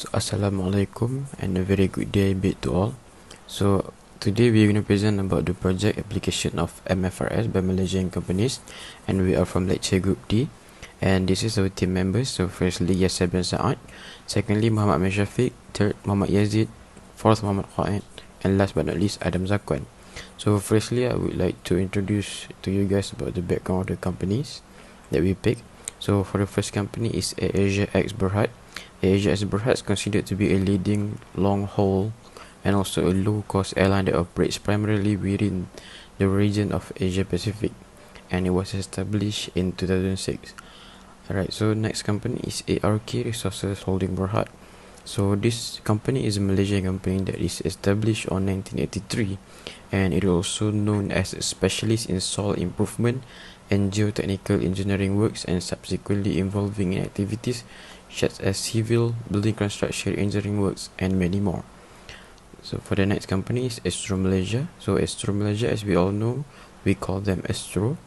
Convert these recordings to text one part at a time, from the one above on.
So, Assalamualaikum and a very good day be to all. So today we're going to present about the project application of MFRS by Malaysian companies, and we are from lecture group D, and this is our team members. So firstly Yasser bin Sa'ad, secondly Muhammad Shafiq, third Muhammad Yazid, fourth Muhammad Qaid, and last but not least Adam Zakwan. So firstly I would like to introduce to you guys about the background of the companies that we pick. So for the first company is Asia X Berhad. Asia X Berhad is considered to be a leading long-haul and also a low-cost airline that operates primarily within the region of Asia Pacific, and it was established in 2006. Alright, so next company is ARK Resources Holding Berhad. So this company is a Malaysian company that is established on 1983, and it is also known as a specialist in soil improvement and geotechnical engineering works, and subsequently involving in activities such as civil, building construction, engineering works, and many more. So for the next company is Astro Malaysia. So Astro Malaysia, as we all know, we call them Astro.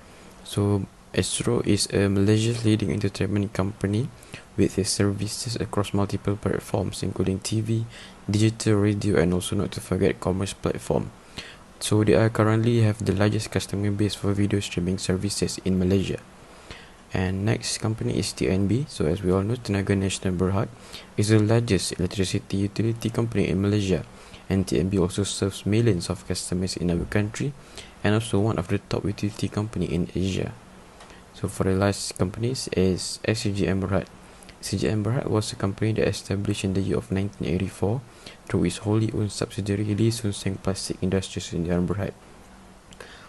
So Astro is a Malaysia's leading entertainment company with its services across multiple platforms including TV, digital radio, and also not to forget commerce platform. So they are currently have the largest customer base for video streaming services in Malaysia. And next company is TNB. So as we all know, Tenaga Nasional Berhad is the largest electricity utility company in Malaysia, and TNB also serves millions of customers in our country, and also one of the top utility company in Asia. So for the last companies is SCGM Berhad. SCGM Berhad was a company that established in the year of 1984 through its wholly owned subsidiary Lee Soon Seng Plastic Industries in Berhad.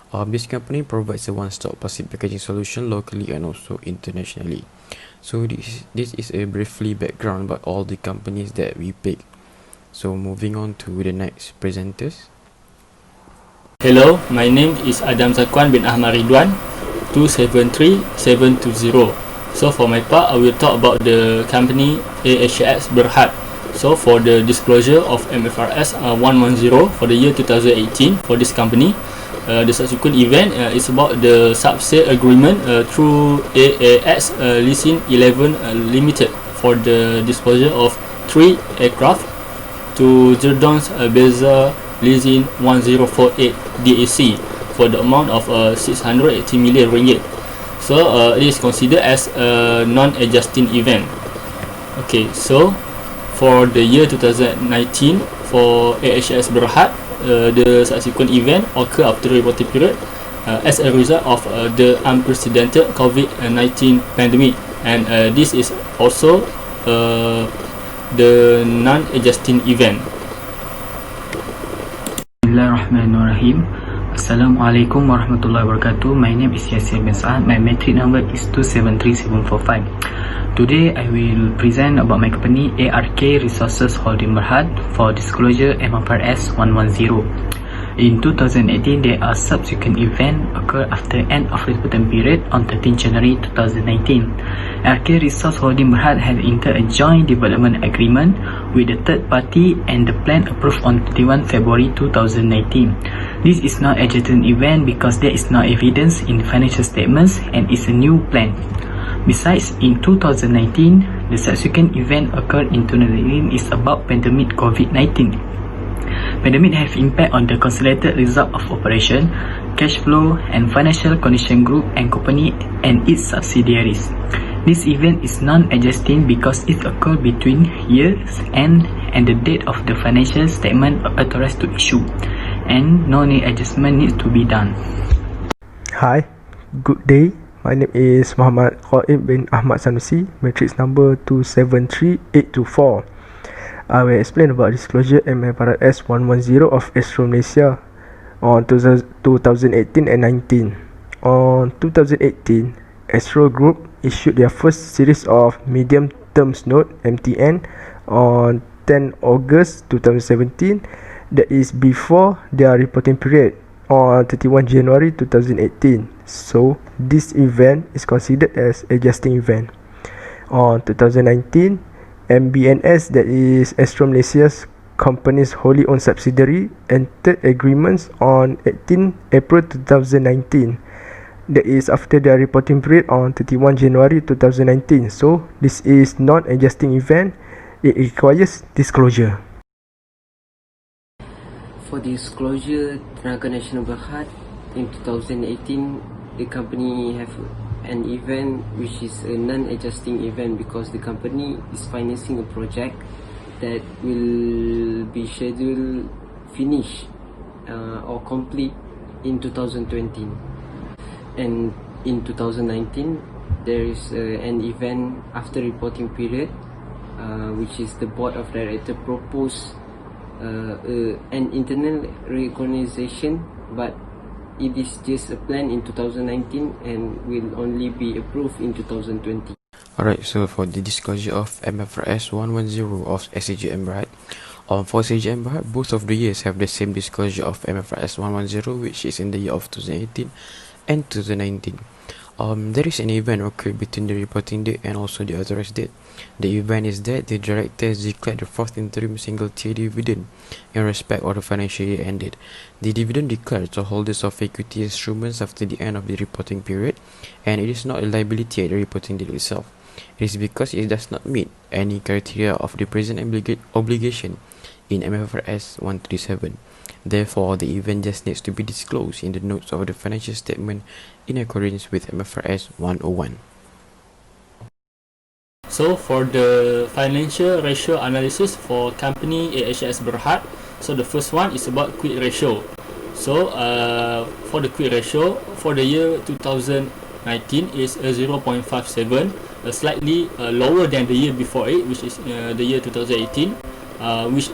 This company provides a one-stop plastic packaging solution locally and also internationally. So this is a briefly background about all the companies that we pick. So moving on to the next presenters. Hello, my name is Adam Zakwan bin Ahmad Ridwan, 273720. So for my part, I will talk about the company AHS Berhad. So for the disclosure of MFRS 110 for the year 2018 for this company, the subsequent event is about the sub-sale agreement through AAS Leasing 11 Limited for the disposal of 3 aircraft to Jordan's Beza Leasing 1048 DAC for the amount of 680 million ringgit. So it is considered as a non-adjusting event. Okay, so for the year 2019 for AHS Berhad, the subsequent event occur after the reporting period as a result of the unprecedented COVID-19 pandemic, and this is also the non-adjusting event. Bismillahirrahmanirrahim. Assalamualaikum warahmatullahi wabarakatuh. My name is Yasser bin Sa'ad. My metric number is 273745. Today I will present about my company ARK Resources Holding Berhad for disclosure MFRS 110. In 2018, there are subsequent events occur after end of reporting period on 13 January 2019. ARK Resource Holding Berhad has entered a joint development agreement with the third party, and the plan approved on 31 February 2019. This is not a adjacent event because there is no evidence in financial statements and is a new plan. Besides, in 2019, the subsequent event occurred in 2019 is about pandemic COVID-19. Pandemic have impact on the consolidated result of operation, cash flow, and financial condition group and company and its subsidiaries. This event is non-adjusting because it occurred between years end and the date of the financial statement authorized to issue, and no need adjustment needs to be done. Hi, good day. My name is Muhammad Qaid bin Ahmad Sanusi, matrix number 273824. I will explain about disclosure MFRS 110 of Astro Malaysia on 2018 and 19. On 2018, Astro Group issued their first series of medium terms note MTN on 10 August 2017, that is before their reporting period on 31 January 2018. So this event is considered as adjusting event. On 2019, MBNS, that is Astro Malaysia's company's wholly owned subsidiary, entered agreements on 18 April 2019. That is after their reporting period on 31 January 2019. So this is non-adjusting event it requires disclosure. For disclosure, Tenaga Nasional Berhad in 2018, the company have an event which is a non-adjusting event because the company is financing a project that will be scheduled finish or complete in 2020. And in 2019, there is an event after reporting period, which is the board of directors propose an internal reorganization, but it is just a plan in 2019 and will only be approved in 2020. Alright, so for the disclosure of MFRS 110 of SCGM Berhad, for SCGM Berhad, both of the years have the same disclosure of MFRS 110, which is in the year of 2018 and 2019. There is an event occurred between the reporting date and also the authorized date. The event is that the directors declared the fourth interim single-tier dividend in respect of the financial year ended. The dividend declared to holders of equity instruments after the end of the reporting period, and it is not a liability at the reporting date itself. It is because it does not meet any criteria of the present obligation in MFRS 137. Therefore, the event just needs to be disclosed in the notes of the financial statement in accordance with MFRS 101. So for the financial ratio analysis for company AHS Berhad, so the first one is about quick ratio. So for the quick ratio for the year 2019 is 0.57, slightly lower than the year before it, which is the year 2018, which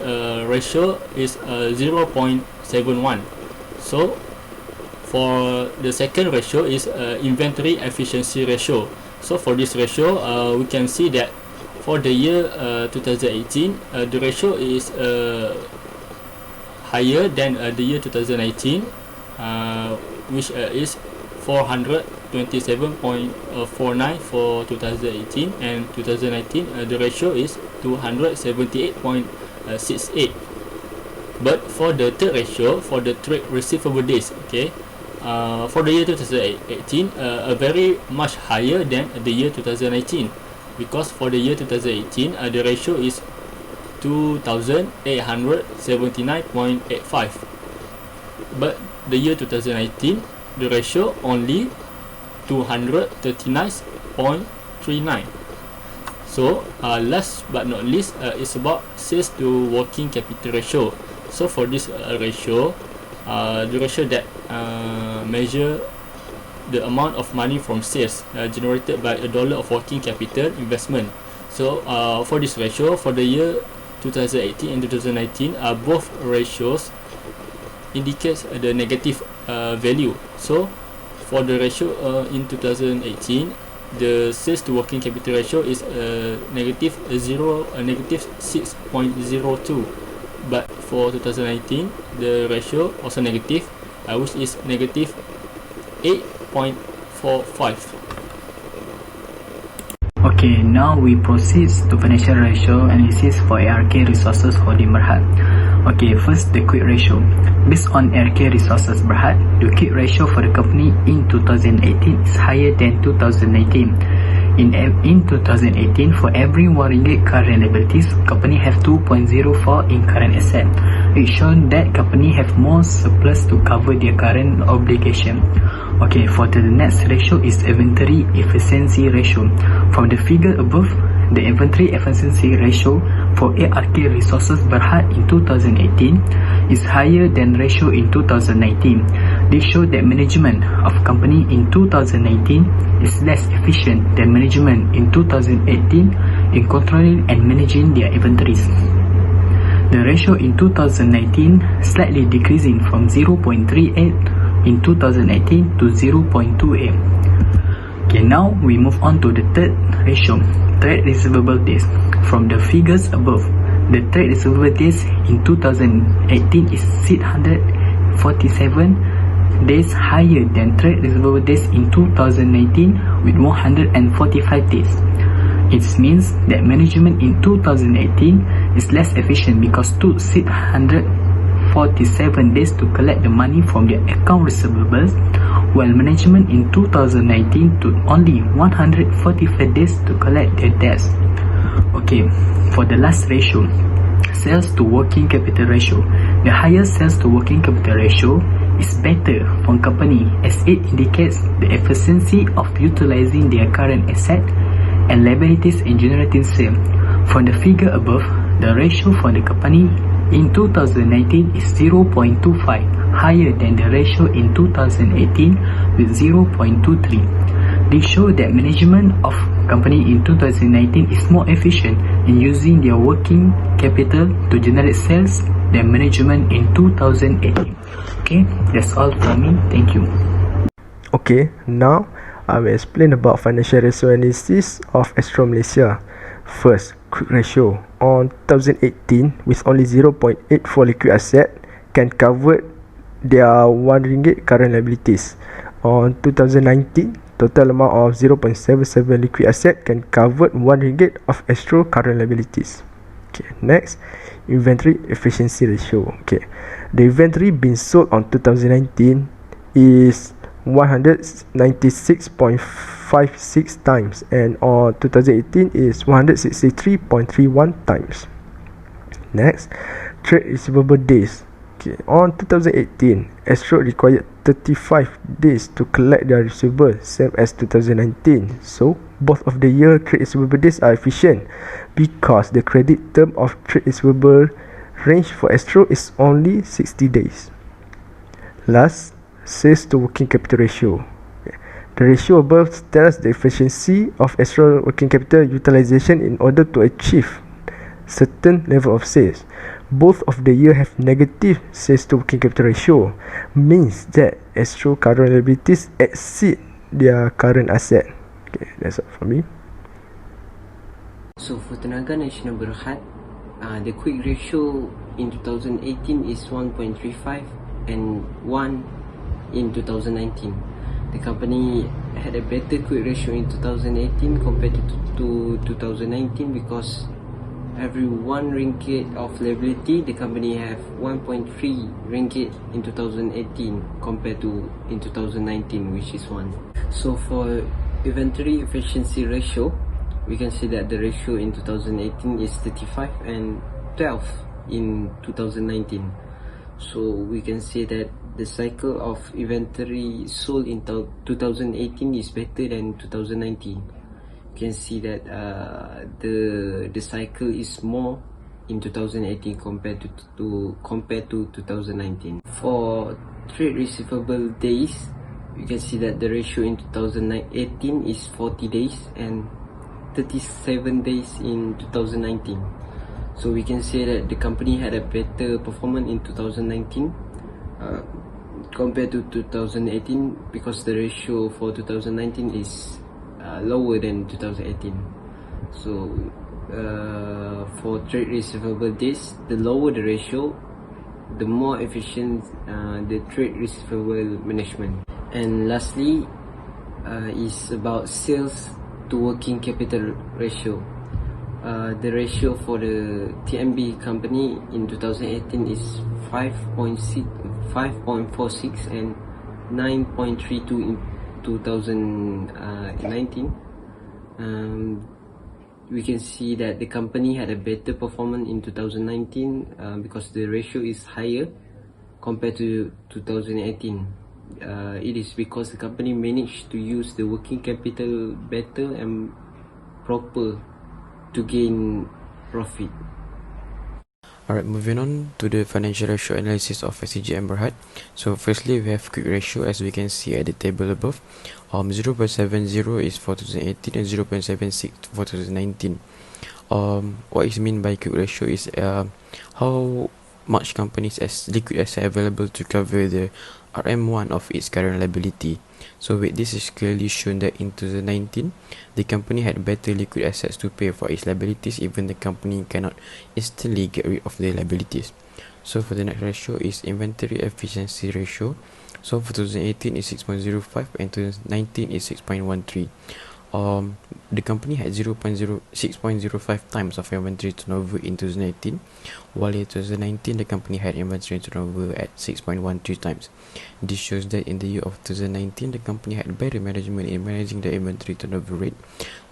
ratio is 0.71. So for the second ratio is inventory efficiency ratio. So for this ratio, we can see that for the year 2018, the ratio is higher than the year 2019, which is 427.49 for 2018, and 2019 the ratio is 278.68. But for the third ratio, for the trade receivable days, okay, for the year 2018, a very much higher than the year 2019, because for the year 2018, the ratio is 2,879.85, but the year 2019, the ratio only 239.39. So last but not least, it's about sales to working capital ratio. So for this ratio, the ratio that measure the amount of money from sales generated by a dollar of working capital investment. So for this ratio, for the year 2018 and 2019, both ratios indicates the negative value. So for the ratio in 2018, the sales to working capital ratio is negative 6.02, but for 2019 the ratio also negative, which is negative 8.45. Okay, now we proceed to financial ratio analysis for ARK resources holding Berhad. Okay, first the quick ratio. Based on ARK resources Berhad, the quick ratio for the company in 2018 is higher than 2019. In 2018, for every 1 ringgit current liabilities, company have 2.04 in current asset. It shown that company have more surplus to cover their current obligation. Okay, for the next ratio is inventory efficiency ratio. From the figure above, the inventory efficiency ratio for ARK resources Berhad in 2018 is higher than ratio in 2019. This shows that management of company in 2019 is less efficient than management in 2018 in controlling and managing their inventories. The ratio in 2019 slightly decreasing from 0.38 in 2018 to 0.28. Okay, now we move on to the third ratio, trade receivable days. From the figures above, the trade receivable days in 2018 is 647 days higher than trade receivable days in 2019 with 145 days. It means that management in 2018 is less efficient because took 647 days to collect the money from their account receivables, while management in 2019 took only 145 days to collect their debts. Okay, for the last ratio, sales to working capital ratio. The higher sales to working capital ratio is better for a company as it indicates the efficiency of utilizing their current asset and liabilities in generating sale. From the figure above, the ratio for the company in 2019 is 0.25, higher than the ratio in 2018 with 0.23. They show that management of company in 2019 is more efficient in using their working capital to generate sales than management in 2018. Okay, that's all for me. Thank you. Okay, now I will explain about financial ratio analysis of Astro Malaysia. First, quick ratio. On 2018, with only 0.84 liquid asset, can cover their RM1 current liabilities. On 2019, total amount of 0.77 liquid asset can cover RM1 of Astro current liabilities. Okay, next, inventory efficiency ratio. Okay, the inventory being sold on 2019 is 196.56 times, and on 2018 is 163.31 times. Next, trade receivable days. Okay, on 2018, Astro required 35 days to collect their receivable, same as 2019. So both of the year trade receivable days are efficient because the credit term of trade receivable range for Astro is only 60 days. Last, sales to working capital ratio. The ratio above tells the efficiency of Astro working capital utilization in order to achieve certain level of sales. Both of the year have negative sales to working capital ratio, means that Astro current liabilities exceed their current asset. Okay, that's all from me. So for Tenaga Nasional Berhad, the quick ratio in 2018 is 1.35 and 1 in 2019. The company had a better quick ratio in 2018 compared to 2019 because every RM1 of liability, the company have 1.3 ringgit in 2018 compared to in 2019, which is 1. So for inventory efficiency ratio, we can see that the ratio in 2018 is 35 and 12 in 2019. So we can say that the cycle of inventory sold in 2018 is better than 2019. You can see that the cycle is more in 2018 compared to 2019. For trade receivable days, you can see that the ratio in 2018 is 40 days and 37 days in 2019. So we can say that the company had a better performance in 2019 compared to 2018 because the ratio for 2019 is lower than 2018. So for trade receivable days, the lower the ratio, the more efficient the trade receivable management. And lastly is about sales to working capital ratio. The ratio for the TMB company in 2018 is 5.46 and 9.32 in 2019. We can see that the company had a better performance in 2019 because the ratio is higher compared to 2018. It is because the company managed to use the working capital better and proper to gain profit. Alright, moving on to the financial ratio analysis of SCGM Berhad. So firstly, we have quick ratio as we can see at the table above. 0.70 is for 2018 and 0.76 for 2019. What is mean by quick ratio is how much companies as liquid asset available to cover the RM1 of its current liability. So with this is clearly shown that in 2019 the company had better liquid assets to pay for its liabilities even the company cannot instantly get rid of the liabilities. So for the next ratio is inventory efficiency ratio. So for 2018 is 6.05 and 2019 is 6.13. The company had 6.05 times of inventory turnover in 2018, while in 2019 the company had inventory turnover at 6.13 times. This shows that in the year of 2019 the company had better management in managing the inventory turnover rate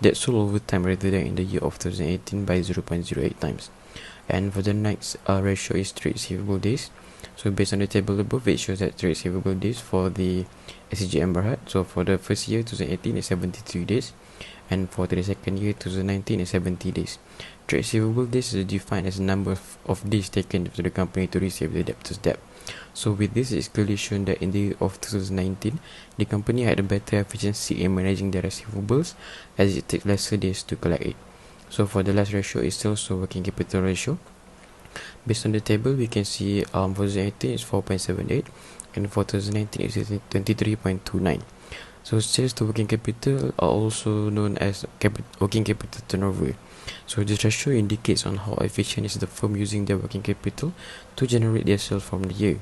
that sold over time rather than in the year of 2018 by 0.08 times. And for the next ratio is trade receivable days. So based on the table above, it shows that trade receivable days for the SCGM Berhad. So for the first year 2018 is 73 days, and for the second year 2019 is 70 days. Trade receivable days is defined as the number of days taken for the company to receive the debtor's debt. So with this, it's clearly shown that in the year of 2019, the company had a better efficiency in managing their receivables, as it takes lesser days to collect it. So for the last ratio is also working capital ratio. Based on the table, we can see for 2018 is 4.78, and for 2019 is 23.29. So sales to working capital are also known as working capital turnover. So this ratio indicates on how efficient is the firm using their working capital to generate their sales from the year.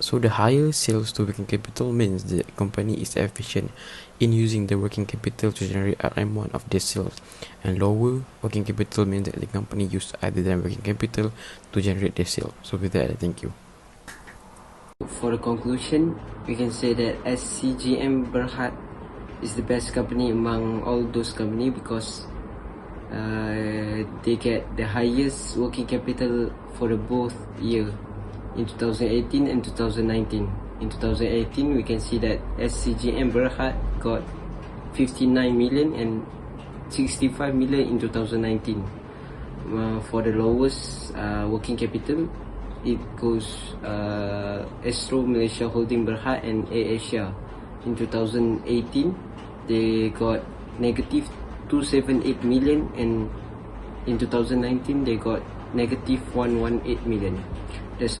So the higher sales to working capital means the company is efficient in using the working capital to generate RM1 of their sales, and lower working capital means that the company used other than working capital to generate their sales. So with that, I thank you. For the conclusion, we can say that SCGM Berhad is the best company among all those companies because they get the highest working capital for the both year in 2018 and 2019. In 2018, we can see that SCGM Berhad got 59 million and 65 million in 2019. For the lowest working capital, it goes Astro Malaysia Holding Berhad and Asia. In 2018, they got negative 278 million, and in 2019 they got negative 118 million.